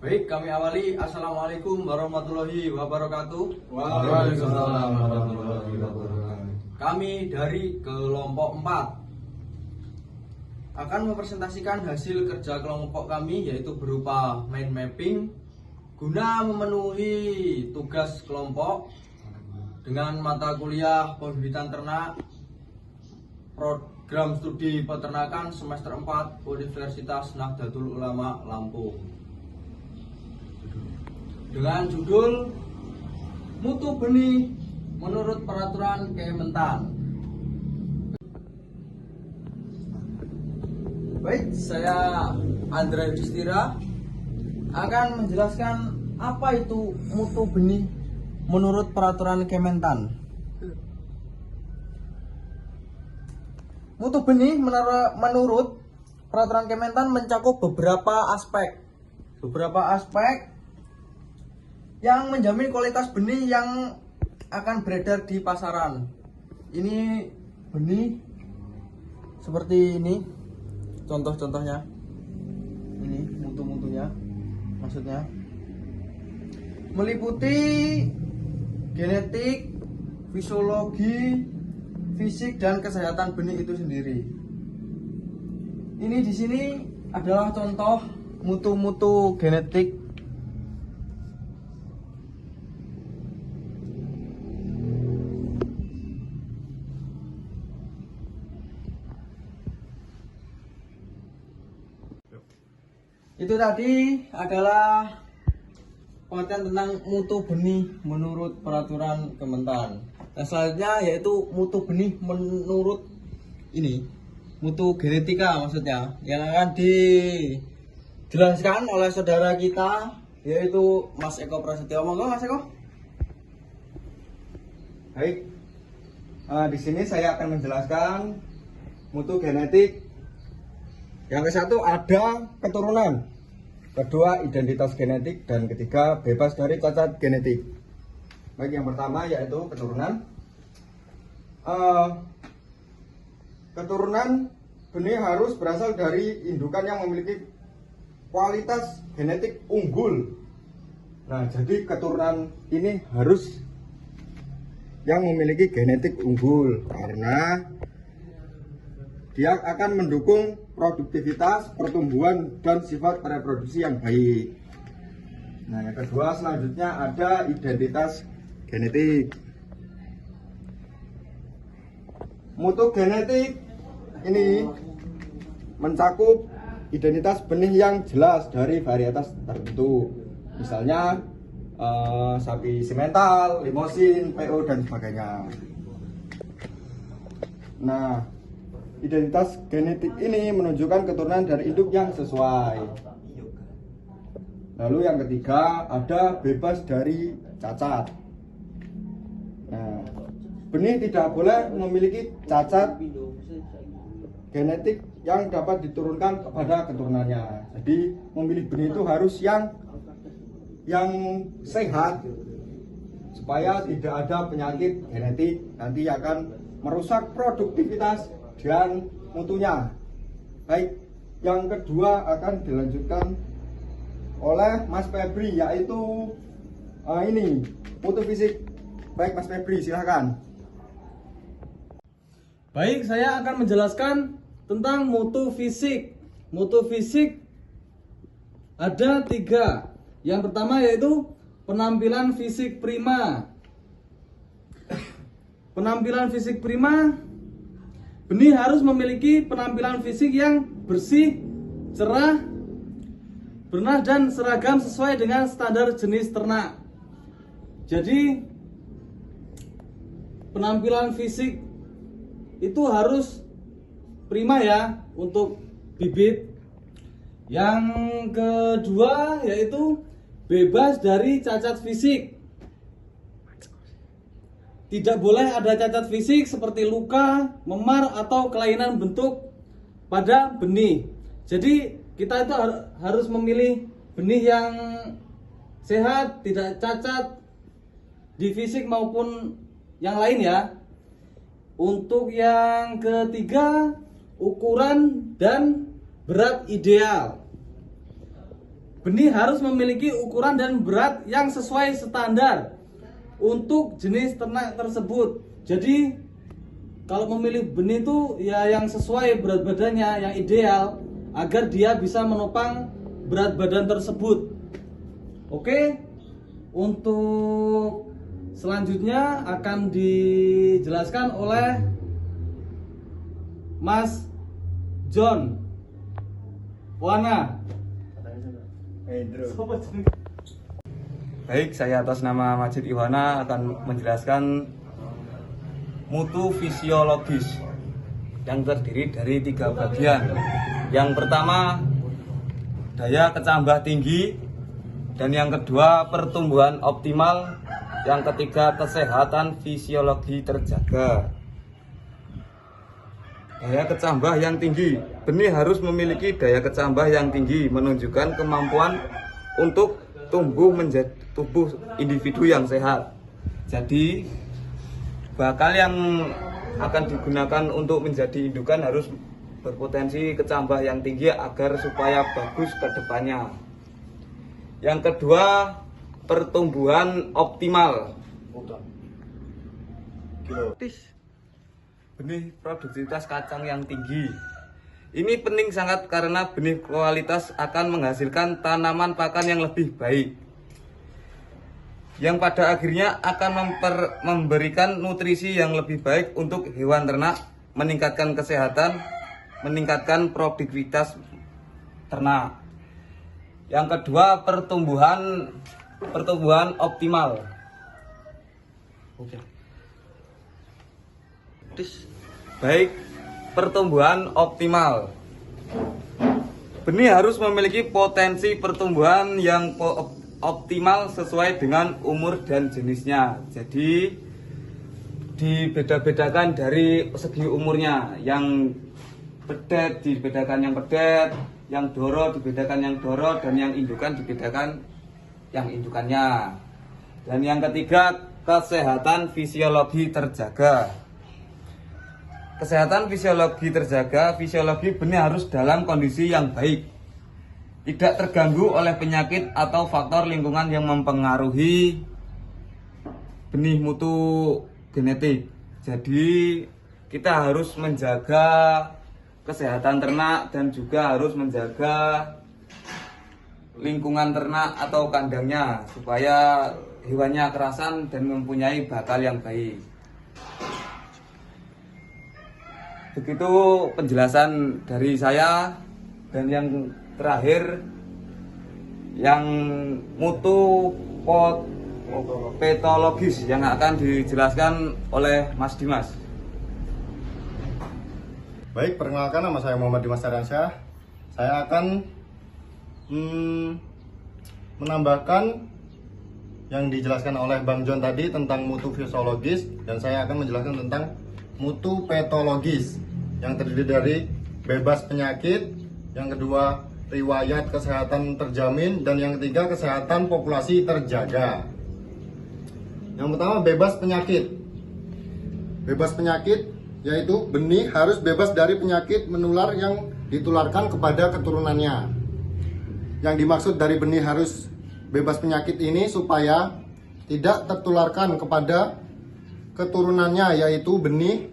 Baik, kami awali. Assalamualaikum warahmatullahi wabarakatuh. Waalaikumsalam warahmatullahi wabarakatuh. Kami dari kelompok 4 akan mempresentasikan hasil kerja kelompok kami, yaitu berupa mind mapping guna memenuhi tugas kelompok dengan mata kuliah pembibitan ternak program studi peternakan semester 4 Universitas Nahdlatul Ulama Lampung, dengan judul Mutu Benih menurut Peraturan Kementan. Baik, saya Andra Yudhistira akan menjelaskan apa itu mutu benih menurut Peraturan Kementan. Mutu benih menurut Peraturan Kementan mencakup beberapa aspek yang menjamin kualitas benih yang akan beredar di pasaran. Ini benih seperti ini, contoh-contohnya. Ini mutu-mutunya, maksudnya meliputi genetik, fisiologi, fisik, dan kesehatan benih itu sendiri. Ini di sini adalah contoh mutu-mutu genetik. Itu tadi adalah pengertian tentang mutu benih menurut Peraturan Kementan. Nah, selanjutnya yaitu mutu benih menurut ini, mutu genetika maksudnya, yang akan dijelaskan oleh saudara kita, yaitu Mas Eko Prasetyo. Monggo Mas Eko. Baik, di sini saya akan menjelaskan mutu genetik. Yang ke satu ada keturunan, kedua identitas genetik, dan ketiga bebas dari cacat genetik. Baik, yang pertama yaitu keturunan. Keturunan benih harus berasal dari indukan yang memiliki kualitas genetik unggul. Nah, jadi keturunan ini harus yang memiliki genetik unggul karena dia akan mendukung produktivitas, pertumbuhan, dan sifat reproduksi yang baik. Nah, yang kedua selanjutnya ada identitas genetik. Mutu genetik ini mencakup identitas benih yang jelas dari varietas tertentu. Misalnya sapi simental, limosin, PO, dan sebagainya. Nah, identitas genetik ini menunjukkan keturunan dari induk yang sesuai. Lalu yang ketiga ada bebas dari cacat. Nah, benih tidak boleh memiliki cacat genetik yang dapat diturunkan kepada keturunannya. Jadi memilih benih itu harus yang sehat supaya tidak ada penyakit genetik nanti akan merusak produktivitas dan mutunya. Baik, yang kedua akan dilanjutkan oleh Mas Febri, yaitu ini mutu fisik. Baik, Mas Febri, silahkan. Baik, saya akan menjelaskan tentang mutu fisik. Mutu fisik ada 3. Yang pertama yaitu penampilan fisik prima. Penampilan fisik prima, benih harus memiliki penampilan fisik yang bersih, cerah, bernah, dan seragam sesuai dengan standar jenis ternak. Jadi penampilan fisik itu harus prima ya untuk bibit. Yang kedua yaitu bebas dari cacat fisik. Tidak boleh ada cacat fisik seperti luka, memar, atau kelainan bentuk pada benih. Jadi kita itu harus memilih benih yang sehat, tidak cacat di fisik maupun yang lain ya. Untuk yang ketiga, ukuran dan berat ideal. benih harus memiliki ukuran dan berat yang sesuai standar untuk jenis ternak tersebut. Jadi kalau memilih benih itu ya yang sesuai berat badannya, yang ideal agar dia bisa menopang berat badan tersebut. Oke, untuk selanjutnya akan dijelaskan oleh Mas John Wana. Baik, saya atas nama Majid Iwana akan menjelaskan mutu fisiologis yang terdiri dari 3 bagian. Yang pertama, daya kecambah tinggi, dan yang kedua, pertumbuhan optimal, yang ketiga, kesehatan fisiologi terjaga. Daya kecambah yang tinggi. Benih harus memiliki daya kecambah yang tinggi, menunjukkan kemampuan untuk tumbuh menjadi tubuh individu yang sehat. Jadi bakal yang akan digunakan untuk menjadi indukan harus berpotensi kecambah yang tinggi agar supaya bagus ke depannya. Yang kedua, pertumbuhan optimal. Benih produktivitas kacang yang tinggi. Ini penting sangat karena benih kualitas akan menghasilkan tanaman pakan yang lebih baik, yang pada akhirnya akan memberikan nutrisi yang lebih baik untuk hewan ternak, meningkatkan kesehatan, meningkatkan produktivitas ternak. Yang kedua, pertumbuhan optimal. Baik, pertumbuhan optimal. Benih harus memiliki potensi pertumbuhan yang optimal sesuai dengan umur dan jenisnya. Jadi dibeda-bedakan dari segi umurnya. Yang pedet dibedakan yang pedet, yang doro dibedakan yang doro, dan yang indukan dibedakan yang indukannya. Dan yang ketiga, kesehatan fisiologi terjaga. Kesehatan fisiologi terjaga, fisiologi benih harus dalam kondisi yang baik, tidak terganggu oleh penyakit atau faktor lingkungan yang mempengaruhi benih mutu genetik. Jadi kita harus menjaga kesehatan ternak dan juga harus menjaga lingkungan ternak atau kandangnya supaya hewannya kerasan dan mempunyai bakal yang baik. Begitu penjelasan dari saya. Dan yang terakhir, yang mutu patologis yang akan dijelaskan oleh Mas Dimas. Baik, perkenalkan, nama saya Muhammad Dimas Aryansyah. Saya akan menambahkan yang dijelaskan oleh Bang John tadi tentang mutu fisiologis, dan saya akan menjelaskan tentang mutu patologis yang terdiri dari bebas penyakit, yang kedua riwayat kesehatan terjamin, dan yang ketiga kesehatan populasi terjaga. Yang pertama, bebas penyakit. Bebas penyakit yaitu benih harus bebas dari penyakit menular yang ditularkan kepada keturunannya. Yang dimaksud dari benih harus bebas penyakit ini supaya tidak tertularkan kepada keturunannya, yaitu benih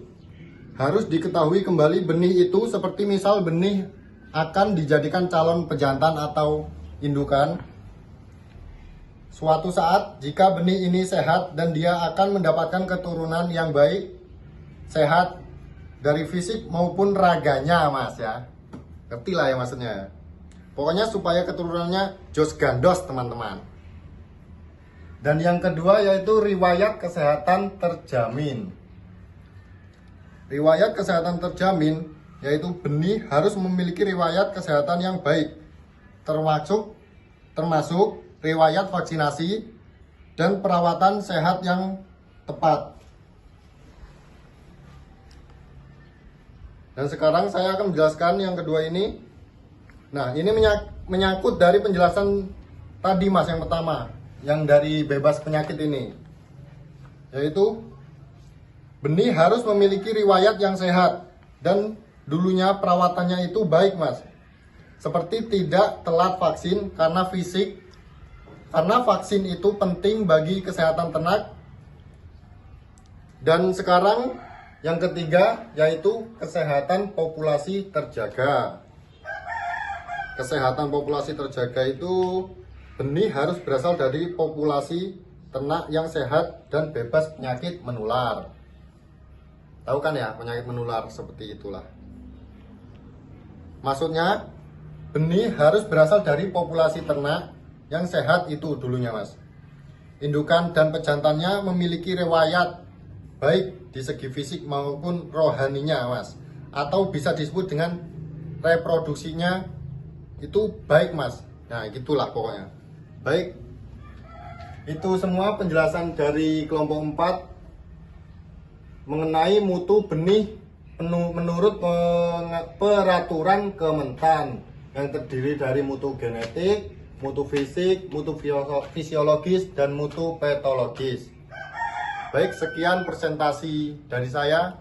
harus diketahui kembali benih itu seperti misal benih akan dijadikan calon pejantan atau indukan. Suatu saat jika benih ini sehat dan dia akan mendapatkan keturunan yang baik, sehat dari fisik maupun raganya, Mas, ya. Ngerti lah ya maksudnya. Pokoknya supaya keturunannya jos gandos, teman-teman. Dan yang kedua yaitu riwayat kesehatan terjamin. Riwayat kesehatan terjamin yaitu benih harus memiliki riwayat kesehatan yang baik, termasuk riwayat vaksinasi dan perawatan sehat yang tepat. Dan sekarang saya akan menjelaskan yang kedua ini. Nah, ini menyangkut dari penjelasan tadi, Mas, yang pertama, yang dari bebas penyakit ini, yaitu benih harus memiliki riwayat yang sehat dan dulunya perawatannya itu baik, Mas. seperti tidak telat vaksin karena vaksin itu penting bagi kesehatan ternak. Dan sekarang yang ketiga yaitu kesehatan populasi terjaga. Kesehatan populasi terjaga itu benih harus berasal dari populasi ternak yang sehat dan bebas penyakit menular. Tahu kan ya, penyakit menular seperti itulah. Maksudnya benih harus berasal dari populasi ternak yang sehat itu dulunya, Mas. Indukan dan pejantannya memiliki riwayat baik di segi fisik maupun rohaninya, Mas. Atau bisa disebut dengan reproduksinya itu baik, Mas. Nah, gitulah pokoknya. Baik. Itu semua penjelasan dari kelompok 4 mengenai mutu benih menurut peraturan Kementan yang terdiri dari mutu genetik, mutu fisik, mutu fisiologis, dan mutu patologis. Baik, sekian presentasi dari saya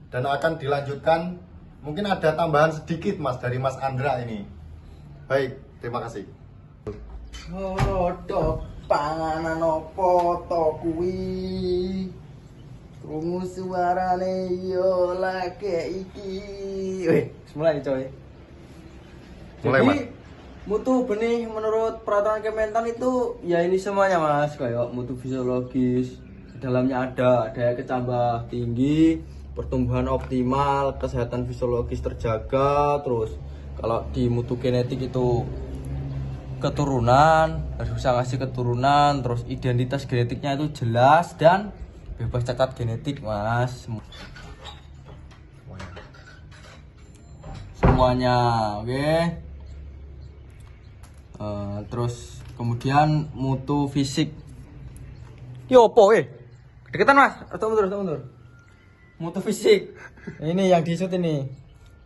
dan akan dilanjutkan. Mungkin ada tambahan sedikit, Mas, dari Mas Andra ini. Baik, terima kasih. Hodok panganan opo to kuwi? Krungu suarane yo lagi iki. Weh, mulai coy. Mulai, Jadi, Mas. mutu benih menurut peraturan Kementan itu ya ini semuanya, Mas, kayak mutu fisiologis, di dalamnya ada daya kecambah tinggi, pertumbuhan optimal, kesehatan fisiologis terjaga, terus kalau di mutu genetik itu keturunan, harus bisa ngasih keturunan, terus identitas genetiknya itu jelas dan bebas cacat genetik, Mas. Semuanya, oke. Terus kemudian mutu fisik. Yo opo deketan, Mas. Mundur. Mutu fisik. Ini yang disut ini.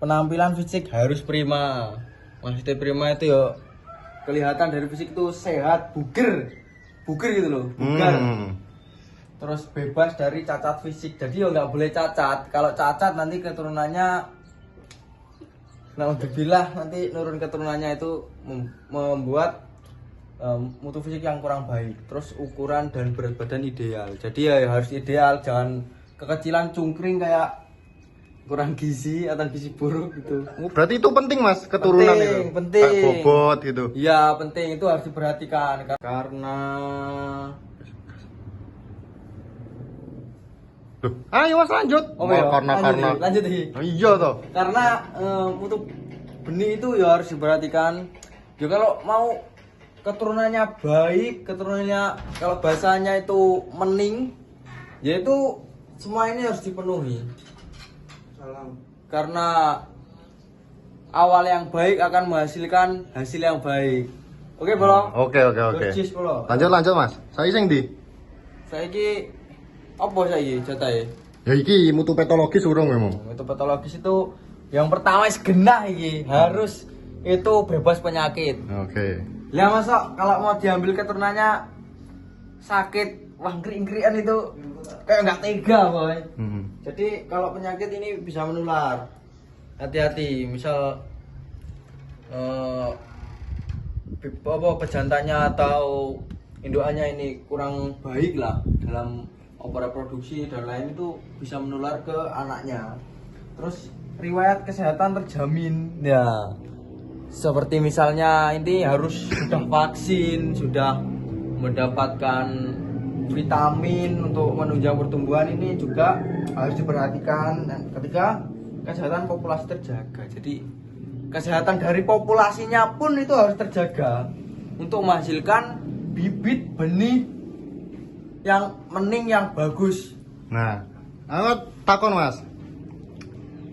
Penampilan fisik harus prima. Maksudnya prima itu yo kelihatan dari fisik itu sehat, buger gitu loh, bugar. Terus bebas dari cacat fisik. Jadi yo nggak boleh cacat. Kalau cacat nanti keturunannya, naudzubillah, nanti nurun keturunannya itu membuat mutu fisik yang kurang baik. Terus ukuran dan berat badan ideal. Jadi ya harus ideal, jangan kekecilan cungkring kayak kurang gizi atau gizi buruk gitu. Berarti itu penting, Mas, keturunan itu. Penting. Kayak bobot gitu. Iya, penting, itu harus diperhatikan karena Loh, ayo Mas lanjut. iya, karena lanjut iki. Oh, iya toh. Karena mutu benih itu ya harus diperhatikan. Ya kalau mau keturunannya baik, keturunannya kalau bahasanya itu mening, ya itu semua ini harus dipenuhi. Karena awal yang baik akan menghasilkan hasil yang baik. Oke, Bro? Oke. Percis, Bro. Lanjut Mas. Saya sing ndi? Saiki apa saiki jatahe? Ya iki mutu patologis urung memang. Itu patologis itu yang pertama genah iki, harus itu bebas penyakit. Oke. Lah masa kalau mau diambil keturunannya sakit, wah ngeri-ngerian itu kayak nggak tega, boy. Jadi kalau penyakit ini bisa menular. Hati-hati, misal pejantannya atau indukannya ini kurang baik lah dalam reproduksi dan lain, itu bisa menular ke anaknya. Terus riwayat kesehatan terjamin ya, seperti misalnya ini harus sudah vaksin, sudah mendapatkan vitamin untuk menunjang pertumbuhan, ini juga harus diperhatikan. Dan ketika kesehatan populasi terjaga, jadi kesehatan dari populasinya pun itu harus terjaga untuk menghasilkan bibit benih yang mening yang bagus. Nah, aku takon Mas.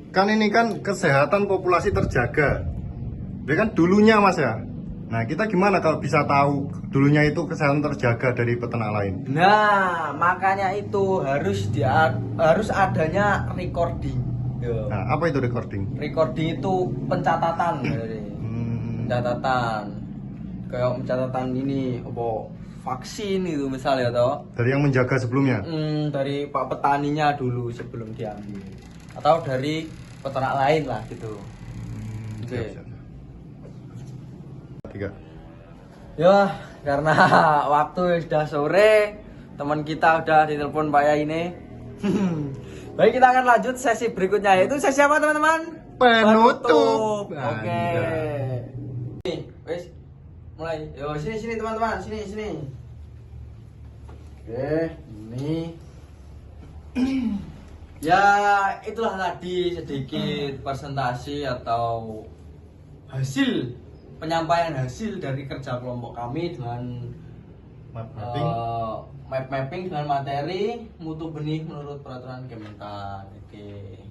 Kan ini kan kesehatan populasi terjaga. Ini kan dulunya Mas ya. Nah, kita gimana kalau bisa tahu dulunya itu kesehatan terjaga dari peternak lain? Nah, makanya itu harus adanya recording. Yo. Nah, apa itu recording? Recording itu pencatatan, pencatatan. Kayak pencatatan ini apa vaksin itu misalnya toh. Dari yang menjaga sebelumnya? Dari Pak petaninya dulu sebelum diambil. Atau dari peternak lain lah gitu. Oke. Siap. lagi Kak? Ya, karena waktu sudah sore, teman kita udah ditelepon Pak Ya ini. Baik, kita akan lanjut sesi berikutnya, yaitu sesi apa teman-teman? Penutup. Oke. Nih, wes mulai. Yo, sini teman-teman, sini. Oke, ini. Ya, itulah tadi sedikit presentasi atau hasil penyampaian hasil dari kerja kelompok kami dengan Map mapping. map mapping dengan materi mutu benih menurut peraturan Kementan. Oke.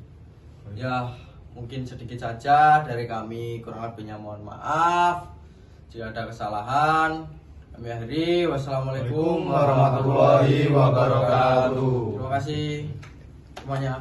Ya, mungkin sedikit saja dari kami, kurang lebihnya mohon maaf jika ada kesalahan. Kami akhiri. Wassalamualaikum warahmatullahi wabarakatuh. Terima kasih semuanya.